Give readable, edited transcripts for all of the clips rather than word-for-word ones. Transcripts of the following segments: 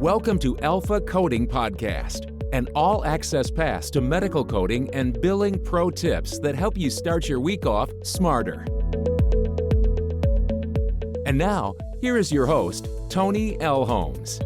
Welcome to Alpha Coding Podcast, an all-access pass to medical coding and billing pro tips that help you start your week off smarter. And now, here is your host, Toni Elhoms.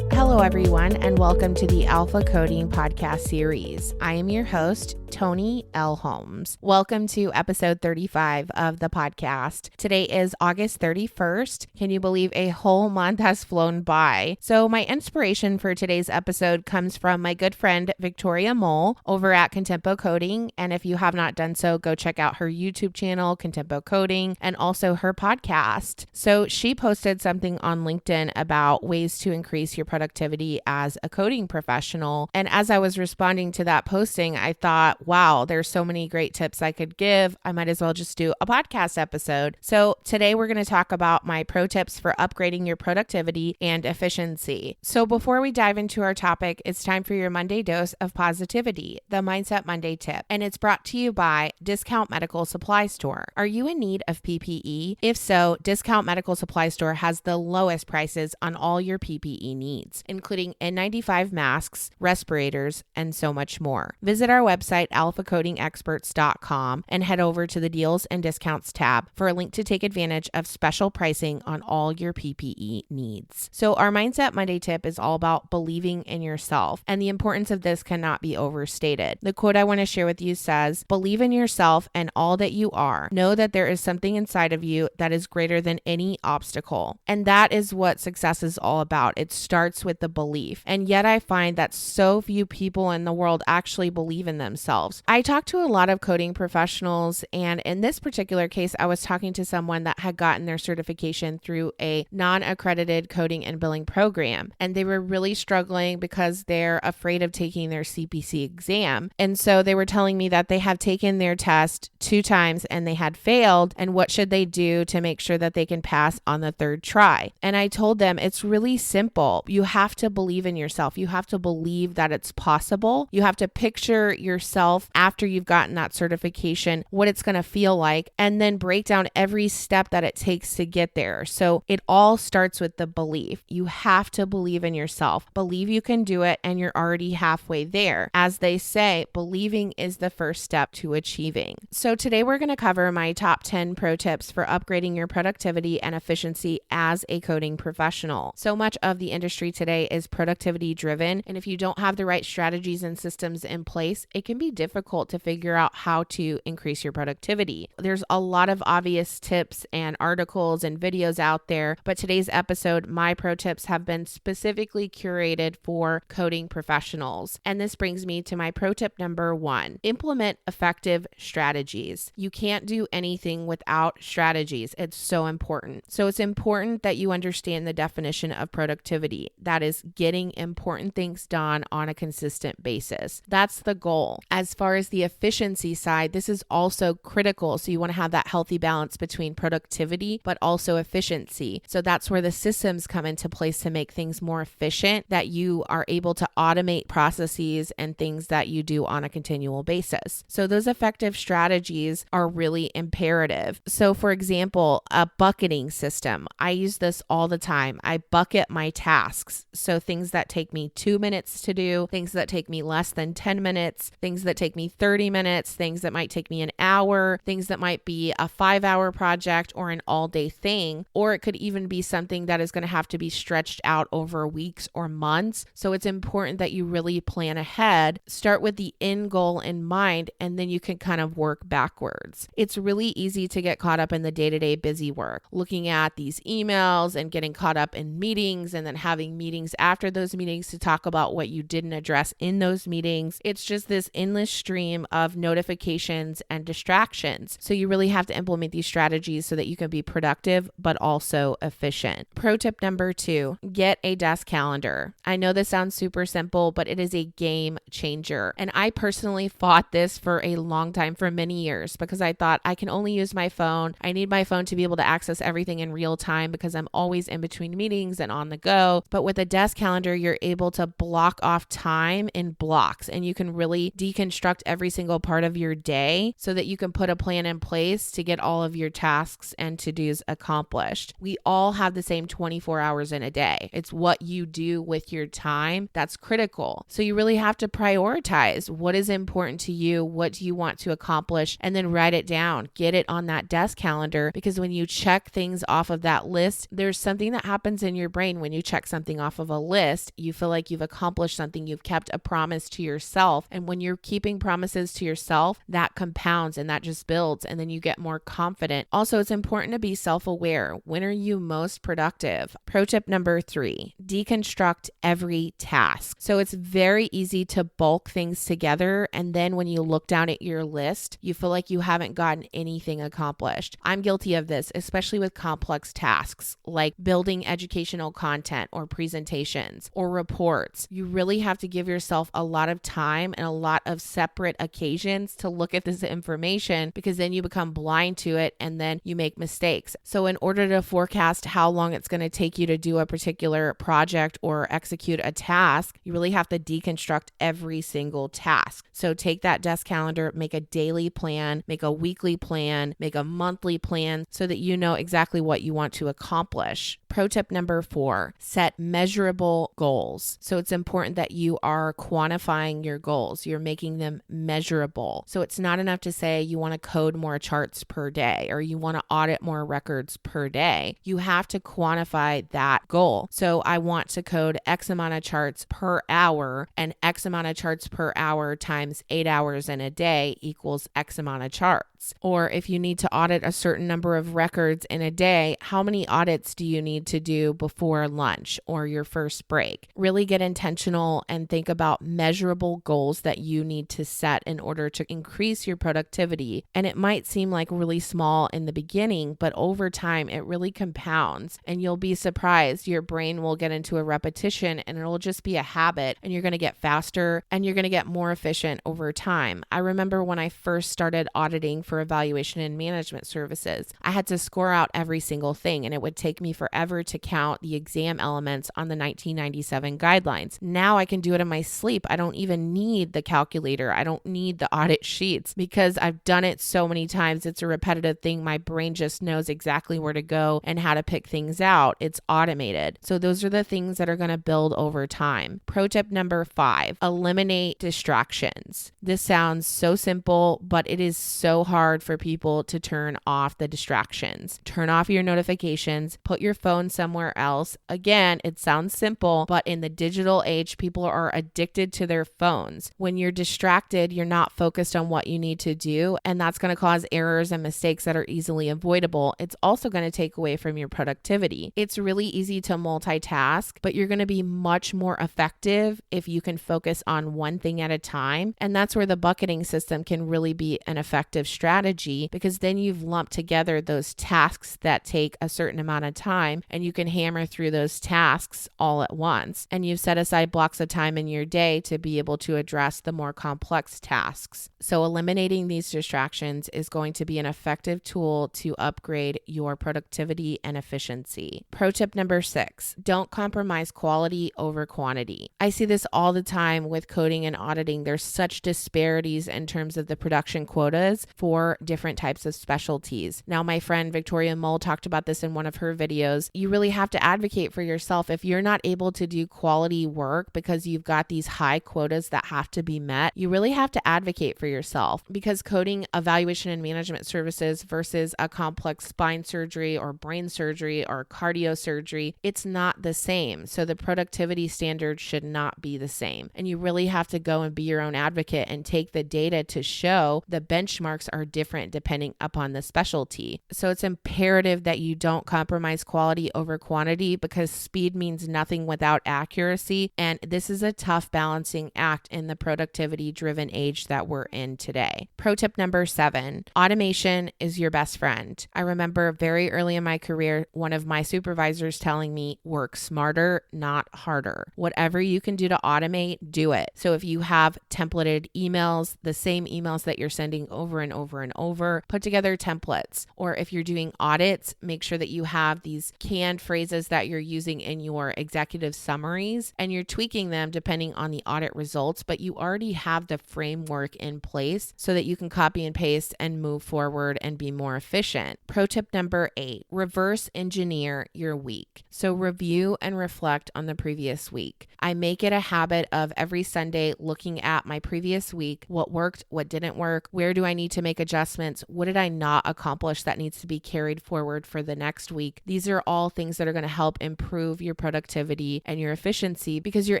Hello, everyone, and welcome to the Alpha Coding Podcast series. I am your host, Toni Elhoms. Welcome to episode 35 of the podcast. Today is August 31st. Can you believe a whole month has flown by? So my inspiration for today's episode comes from my good friend, Victoria Mole, over at Contempo Coding. And if you have not done so, go check out her YouTube channel, Contempo Coding, and also her podcast. So she posted something on LinkedIn about ways to increase your productivity as a coding professional. And as I was responding to that posting, I thought, wow, there's so many great tips I could give. I might as well just do a podcast episode. So today we're going to talk about my pro tips for upgrading your productivity and efficiency. So before we dive into our topic, it's time for your Monday dose of positivity, the Mindset Monday tip. And it's brought to you by Discount Medical Supply Store. Are you in need of PPE? If so, Discount Medical Supply Store has the lowest prices on all your PPE needs, including N95 masks, respirators, and so much more. Visit our website, alphacodingexperts.com, and head over to the Deals and Discounts tab for a link to take advantage of special pricing on all your PPE needs. So our Mindset Monday tip is all about believing in yourself, and the importance of this cannot be overstated. The quote I want to share with you says, "Believe in yourself and all that you are. Know that there is something inside of you that is greater than any obstacle." And that is what success is all about. It starts with the belief. And yet I find that so few people in the world actually believe in themselves. I talked to a lot of coding professionals, and in this particular case, I was talking to someone that had gotten their certification through a non-accredited coding and billing program, and they were really struggling because they're afraid of taking their CPC exam. And so they were telling me that they have taken their test 2 times and they had failed, and what should they do to make sure that they can pass on the 3rd try? And I told them it's really simple. You have to believe in yourself. You have to believe that it's possible. You have to picture yourself after you've gotten that certification, what it's going to feel like, and then break down every step that it takes to get there. So it all starts with the belief. You have to believe in yourself. Believe you can do it, and you're already halfway there. As they say, believing is the first step to achieving. So today we're going to cover my top 10 pro tips for upgrading your productivity and efficiency as a coding professional. So much of the industry today is productivity driven, and if you don't have the right strategies and systems in place, it can be difficult to figure out how to increase your productivity. There's a lot of obvious tips and articles and videos out there, but today's episode, my pro tips have been specifically curated for coding professionals. And this brings me to my pro tip number 1. Implement effective strategies. You can't do anything without strategies. It's so important. So it's important that you understand the definition of productivity. That is getting important things done on a consistent basis. That's the goal. As far as the efficiency side, this is also critical. So you want to have that healthy balance between productivity, but also efficiency. So that's where the systems come into place to make things more efficient, that you are able to automate processes and things that you do on a continual basis. So those effective strategies are really imperative. So for example, a bucketing system. I use this all the time. I bucket my tasks. So things that take me 2 minutes to do, things that take me less than 10 minutes, things that take me 30 minutes, things that might take me an hour, things that might be a 5-hour project or an all-day thing, or it could even be something that is going to have to be stretched out over weeks or months. So it's important that you really plan ahead, start with the end goal in mind, and then you can kind of work backwards. It's really easy to get caught up in the day-to-day busy work, looking at these emails and getting caught up in meetings and then having meetings after those meetings to talk about what you didn't address in those meetings. It's just this endless stream of notifications and distractions. So you really have to implement these strategies so that you can be productive, but also efficient. Pro tip number 2, get a desk calendar. I know this sounds super simple, but it is a game changer. And I personally fought this for a long time, for many years, because I thought I can only use my phone. I need my phone to be able to access everything in real time because I'm always in between meetings and on the go. But with a desk calendar, you're able to block off time in blocks, and you can really deconstruct every single part of your day so that that you can put a plan in place to get all of your tasks and to-dos accomplished. We all have the same 24 hours in a day. It's what you do with your time that's critical. So you really have to prioritize what is important to you, what do you want to accomplish, and then write it down. Get it on that desk calendar, because when you check things off of that list, there's something that happens in your brain when you check something off of a list. You feel like you've accomplished something, you've kept a promise to yourself. And when you're keeping promises to yourself, that compounds and that just builds, and then you get more confident. Also, it's important to be self-aware. When are you most productive? Pro tip number 3, deconstruct every task. So it's very easy to bulk things together, and then when you look down at your list, you feel like you haven't gotten anything accomplished. I'm guilty of this, especially with complex tasks like building educational content or presentations or reports. You really have to give yourself a lot of time and a lot of separate occasions to look at this information, because then you become blind to it and then you make mistakes. So in order to forecast how long it's going to take you to do a particular project or execute a task, you really have to deconstruct every single task. So take that desk calendar, make a daily plan, make a weekly plan, make a monthly plan, so that you know exactly what you want to accomplish. Pro tip number 4, set measurable goals. So it's important that you are quantifying your goals. You're making them measurable. So it's not enough to say you want to code more charts per day or you want to audit more records per day. You have to quantify that goal. So I want to code X amount of charts per hour, and X amount of charts per hour times 8 hours in a day equals X amount of charts. Or if you need to audit a certain number of records in a day, how many audits do you need to do before lunch or your first break? Really get intentional and think about measurable goals that you need to set in order to increase your productivity. And it might seem like really small in the beginning, but over time it really compounds, and you'll be surprised. Your brain will get into a repetition and it'll just be a habit, and you're going to get faster and you're going to get more efficient over time. I remember when I first started auditing for evaluation and management services, I had to score out every single thing, and it would take me forever to count the exam elements on the 1997 guidelines. Now I can do it in my sleep. I don't even need the calculator. I don't need the audit sheets, because I've done it so many times. It's a repetitive thing. My brain just knows exactly where to go and how to pick things out. It's automated. So those are the things that are going to build over time. Pro tip number 5, eliminate distractions. This sounds so simple, but it is so hard for people to turn off the distractions. Turn off your notifications, put your phone somewhere else. Again, it sounds simple, but in the digital age, people are addicted to their phones. When you're distracted, you're not focused on what you need to do, and that's going to cause errors and mistakes that are easily avoidable. It's also going to take away from your productivity. It's really easy to multitask, but you're going to be much more effective if you can focus on one thing at a time. And that's where the bucketing system can really be an effective strategy, because then you've lumped together those tasks that take a certain amount of time, and you can hammer through those tasks all at once. And you've set aside blocks of time in your day to be able to address the more complex tasks. So eliminating these distractions is going to be an effective tool to upgrade your productivity and efficiency. Pro tip number 6, don't compromise quality over quantity. I see this all the time with coding and auditing. There's such disparities in terms of the production quotas for different types of specialties. Now, my friend Victoria Mull talked about this in one of her videos. You really have to advocate for yourself. If you're not able to do quality work because you've got these high quotas that have to be met, you really have to advocate for yourself, because coding evaluation and management services versus a complex spine surgery or brain surgery or cardio surgery, it's not the same. So the productivity standards should not be the same. And you really have to go and be your own advocate and take the data to show the benchmarks are different depending upon the specialty. So it's imperative that you don't compromise quality over quantity, because speed means nothing without accuracy. And this is a tough balancing act in the productivity driven age that we're in today. Pro tip number 7, automation is your best friend. I remember very early in my career, one of my supervisors telling me, work smarter, not harder. Whatever you can do to automate, do it. So if you have templated emails, the same emails that you're sending over and over and over, put together templates. Or if you're doing audits, make sure that you have these canned phrases that you're using in your executive summaries, and you're tweaking them depending on the audit results, but you already have the framework in place so that you can copy and paste and move forward and be more efficient. Pro tip number 8, reverse engineer your week. So review and reflect on the previous week. I make it a habit of every Sunday looking at my previous week, what worked, what didn't work, where do I need to make adjustments, what did I not accomplish that needs to be carried forward for the next week. These are all things that are going to help improve your productivity and your efficiency because you're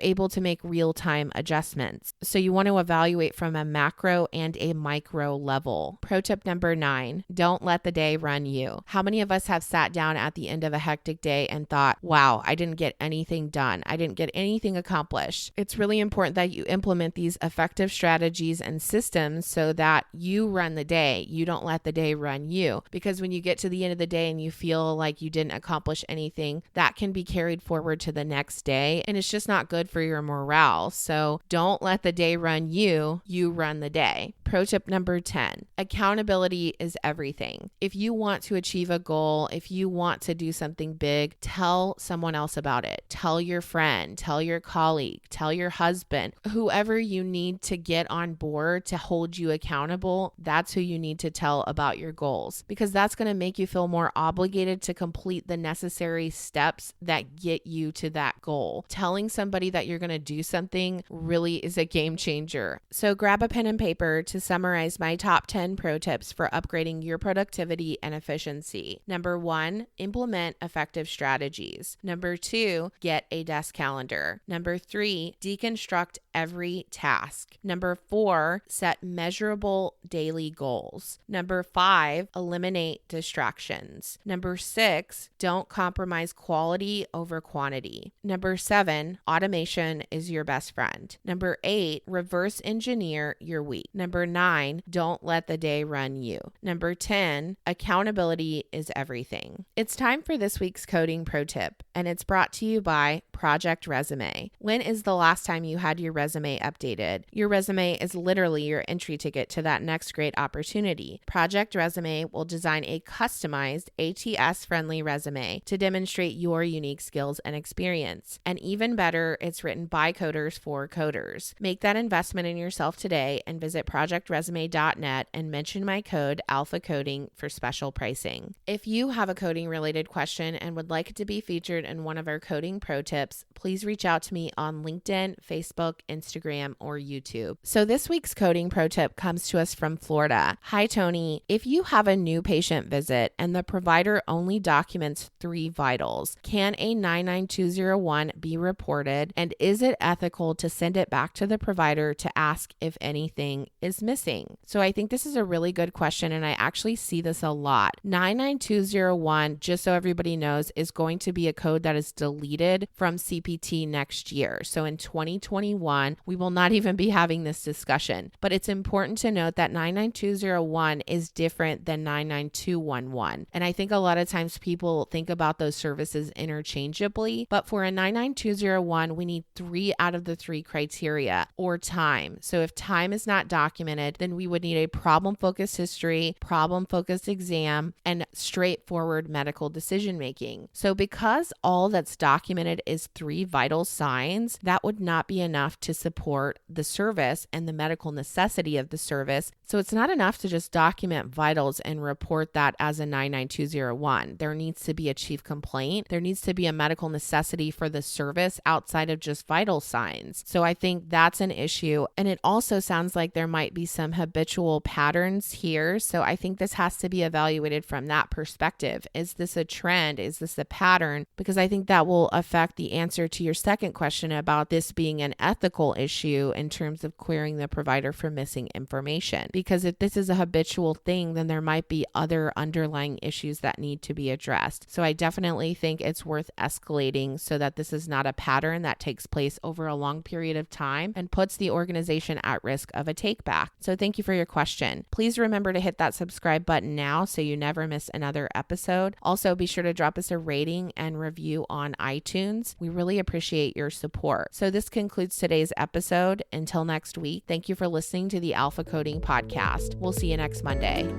able to make real-time adjustments. So you want to evaluate from a macro and a micro level. Pro tip number 9, don't let the day run you. How many of us have sat down at the end of a hectic day and thought, wow, I didn't get anything done. I didn't get anything accomplished. It's really important that you implement these effective strategies and systems so that you run the day. You don't let the day run you. Because when you get to the end of the day and you feel like you didn't accomplish anything, that can be carried forward to the next day. And it's just not good for your morale. So don't let the day run you. You run the day. Pro tip number 10, accountability is everything. If you want to achieve a goal, if you want to do something big, tell someone else about it. Tell your friend, tell your colleague, tell your husband, whoever you need to get on board to hold you accountable. That's who you need to tell about your goals because that's going to make you feel more obligated to complete the necessary steps that get you to that goal. Telling somebody that you're going to do something really is a game changer. So grab a pen and paper to summarize my top 10 pro tips for upgrading your productivity and efficiency. Number 1, implement effective strategies. Number 2, get a desk calendar. Number 3, deconstruct every task. Number 4, set measurable daily goals. Number 5, eliminate distractions. Number 6, don't compromise quality over quantity. Number 7, automation is your best friend. Number 8, reverse engineer your week. Number 9, don't let the day run you. Number 10, accountability is everything. It's time for this week's coding pro tip, and it's brought to you by Project Resume. When is the last time you had your resume updated? Your resume is literally your entry ticket to that next great opportunity. Project Resume will design a customized ATS-friendly resume to demonstrate your unique skills and experience. And even better, it's written by coders for coders. Make that investment in yourself today and visit projectresume.net and mention my code ALPHACODING for special pricing. If you have a coding-related question and would like it to be featured in one of our coding pro tips, please reach out to me on LinkedIn, Facebook, Instagram, or YouTube. So this week's coding pro tip comes to us from Florida. Hi, Toni. If you have a new patient visit and the provider only documents 3 vitals, can a 99201 be reported? And is it ethical to send it back to the provider to ask if anything is missing? So I think this is a really good question, and I actually see this a lot. 99201, just so everybody knows, is going to be a code that is deleted from CPT next year. So in 2021, we will not even be having this discussion. But it's important to note that 99201 is different than 99211. And I think a lot of times people think about those services interchangeably. But for a 99201, we need 3 out of the 3 criteria or time. So if time is not documented, then we would need a problem-focused history, problem-focused exam, and straightforward medical decision-making. So because all that's documented is 3 vital signs, that would not be enough to support the service and the medical necessity of the service. So it's not enough to just document vitals and report that as a 99201. There needs to be a chief complaint. There needs to be a medical necessity for the service outside of just vital signs. So I think that's an issue. And it also sounds like there might be some habitual patterns here. So I think this has to be evaluated from that perspective. Is this a trend? Is this a pattern? Because I think that will affect the answer to your second question about this being an ethical issue in terms of querying the provider for missing information. Because if this is a habitual thing, then there might be other underlying issues that need to be addressed. So I definitely think it's worth escalating so that this is not a pattern that takes place over a long period of time and puts the organization at risk of a take back. So thank you for your question. Please remember to hit that subscribe button now so you never miss another episode. Also, be sure to drop us a rating and review on iTunes. We really appreciate your support. So this concludes today's episode. Until next week, thank you for listening to the Alpha Coding Podcast. We'll see you next Monday.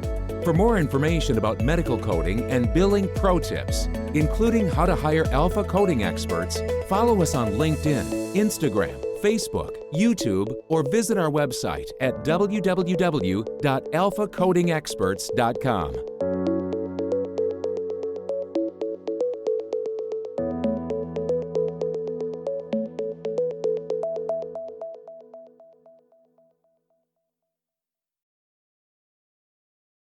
For more information about medical coding and billing pro tips, including how to hire alpha coding experts, follow us on LinkedIn, Instagram, Facebook, YouTube, or visit our website at www.alphacodingexperts.com.